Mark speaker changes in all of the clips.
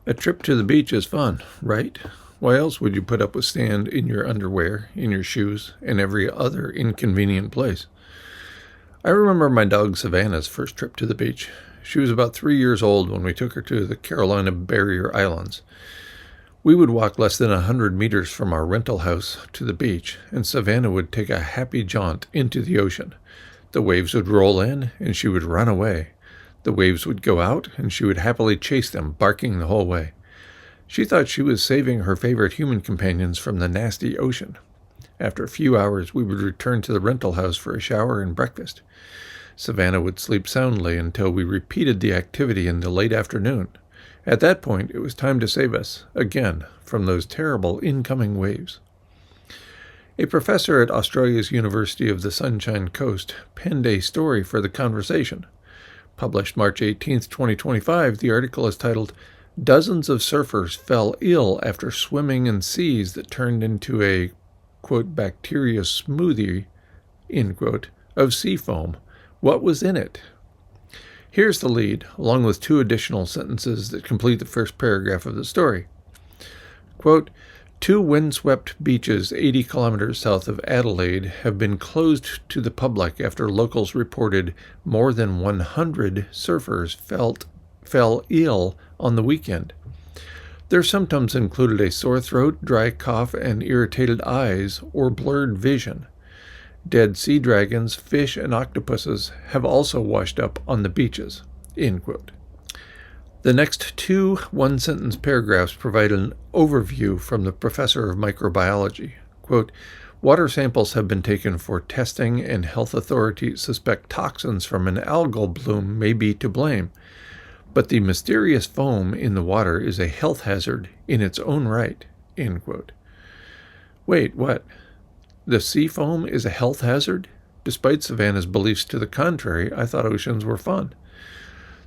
Speaker 1: A trip to the beach is fun, right? Why else would you put up with stand in your underwear, in your shoes, and every other inconvenient place? I remember my dog Savannah's first trip to the beach. She was about 3 years old when we took her to the Carolina Barrier Islands. We would walk less than 100 meters from our rental house to the beach, and Savannah would take a happy jaunt into the ocean. The waves would roll in, and she would run away. The waves would go out, and she would happily chase them, barking the whole way. She thought she was saving her favorite human companions from the nasty ocean. After a few hours, we would return to the rental house for a shower and breakfast. Savannah would sleep soundly until we repeated the activity in the late afternoon. At that point, it was time to save us, again, from those terrible incoming waves. A professor at Australia's University of the Sunshine Coast penned a story for The Conversation. Published March 18, 2025, the article is titled, "Dozens of Surfers Fell Ill After Swimming in Seas That Turned into a, quote, bacteria smoothie, end quote, of sea foam. What was in it?" Here's the lead, along with 2 additional sentences that complete the first paragraph of the story. Quote, 2 windswept beaches 80 kilometers south of Adelaide have been closed to the public after locals reported more than 100 surfers fell ill on the weekend. Their symptoms included a sore throat, dry cough, and irritated eyes or blurred vision. Dead sea dragons, fish, and octopuses have also washed up on the beaches. End quote. The next 2 one-sentence paragraphs provide an overview from the professor of microbiology. Quote, water samples have been taken for testing, and health authorities suspect toxins from an algal bloom may be to blame. But the mysterious foam in the water is a health hazard in its own right. End quote. Wait, what? The sea foam is a health hazard? Despite Savannah's beliefs to the contrary, I thought oceans were fun.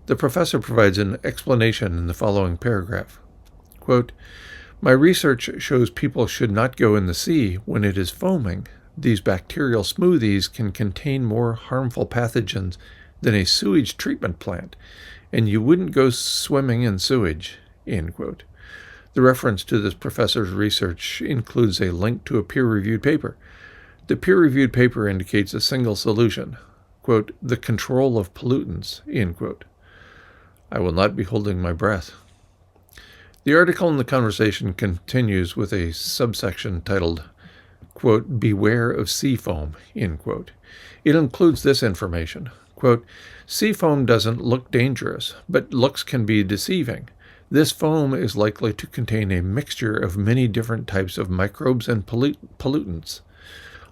Speaker 1: The professor provides an explanation in the following paragraph. Quote, my research shows people should not go in the sea when it is foaming. These bacterial smoothies can contain more harmful pathogens than a sewage treatment plant, and you wouldn't go swimming in sewage. End quote. The reference to this professor's research includes a link to a peer-reviewed paper. The peer-reviewed paper indicates a single solution, quote, the control of pollutants, end quote. I will not be holding my breath. The article in The Conversation continues with a subsection titled, quote, beware of sea foam, end quote. It includes this information, quote, sea foam doesn't look dangerous, but looks can be deceiving. This foam is likely to contain a mixture of many different types of microbes and pollutants.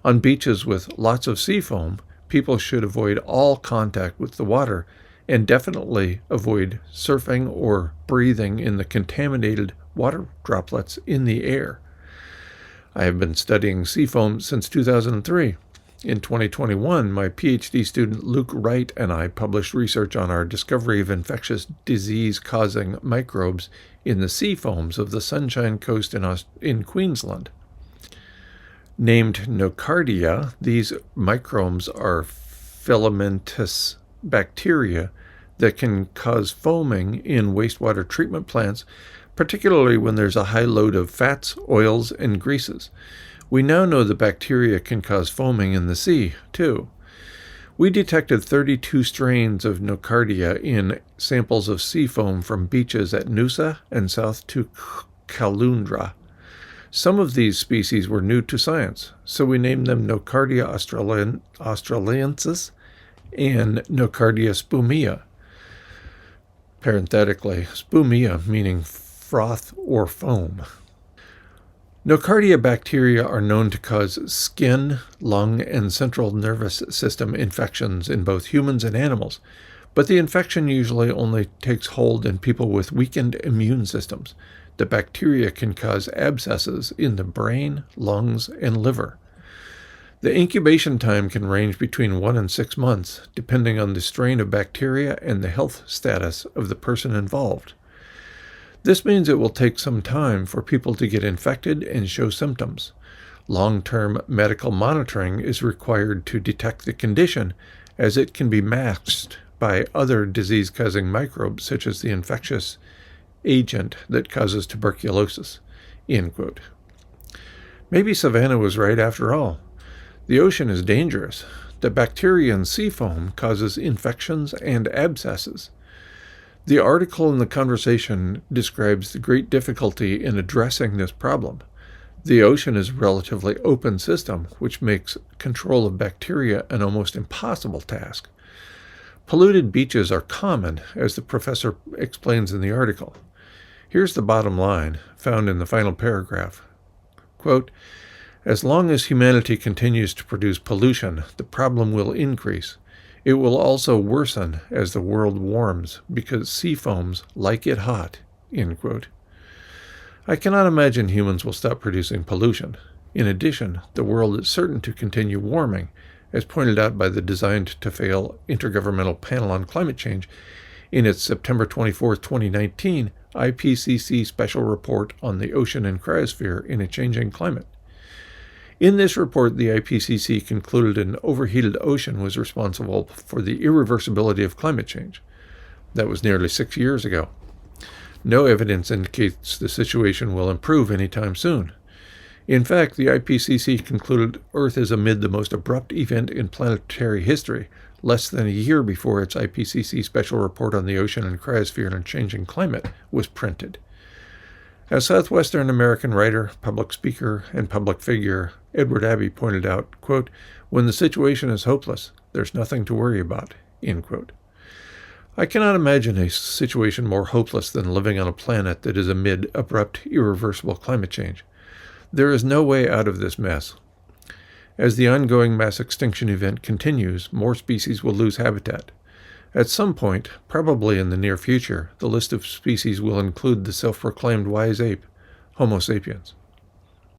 Speaker 1: On beaches with lots of sea foam, people should avoid all contact with the water and definitely avoid surfing or breathing in the contaminated water droplets in the air. I have been studying sea foam since 2003. In 2021, my PhD student Luke Wright and I published research on our discovery of infectious disease-causing microbes in the sea foams of the Sunshine Coast in Queensland. Named Nocardia, these microbes are filamentous bacteria that can cause foaming in wastewater treatment plants, particularly when there's a high load of fats, oils, and greases. We now know the bacteria can cause foaming in the sea, too. We detected 32 strains of Nocardia in samples of sea foam from beaches at Noosa and south to Caloundra. Some of these species were new to science, so we named them Nocardia australiensis and Nocardia spumea. Parenthetically, spumea meaning froth or foam. Nocardia bacteria are known to cause skin, lung, and central nervous system infections in both humans and animals, but the infection usually only takes hold in people with weakened immune systems. The bacteria can cause abscesses in the brain, lungs, and liver. The incubation time can range between 1 and 6 months, depending on the strain of bacteria and the health status of the person involved. This means it will take some time for people to get infected and show symptoms. Long-term medical monitoring is required to detect the condition, as it can be masked by other disease-causing microbes such as the infectious agent that causes tuberculosis, end quote. Maybe Savannah was right after all. The ocean is dangerous. The bacteria in sea foam causes infections and abscesses. The article in the conversation describes the great difficulty in addressing this problem. The ocean is a relatively open system, which makes control of bacteria an almost impossible task. Polluted beaches are common, as the professor explains in the article. Here's the bottom line, found in the final paragraph. Quote, as long as humanity continues to produce pollution, the problem will increase. It will also worsen as the world warms, because sea foams like it hot, end quote. I cannot imagine humans will stop producing pollution. In addition, the world is certain to continue warming, as pointed out by the Designed to Fail Intergovernmental Panel on Climate Change in its September 24, 2019 IPCC Special Report on the Ocean and Cryosphere in a Changing Climate. In this report, the IPCC concluded an overheated ocean was responsible for the irreversibility of climate change. That was nearly 6 years ago. No evidence indicates the situation will improve anytime soon. In fact, the IPCC concluded Earth is amid the most abrupt event in planetary history, less than a year before its IPCC Special Report on the Ocean and Cryosphere and Changing Climate was printed. As Southwestern American writer, public speaker, and public figure Edward Abbey pointed out, quote, when the situation is hopeless, there's nothing to worry about, end quote. I cannot imagine a situation more hopeless than living on a planet that is amid abrupt, irreversible climate change. There is no way out of this mess. As the ongoing mass extinction event continues, more species will lose habitat. At some point, probably in the near future, the list of species will include the self-proclaimed wise ape, Homo sapiens.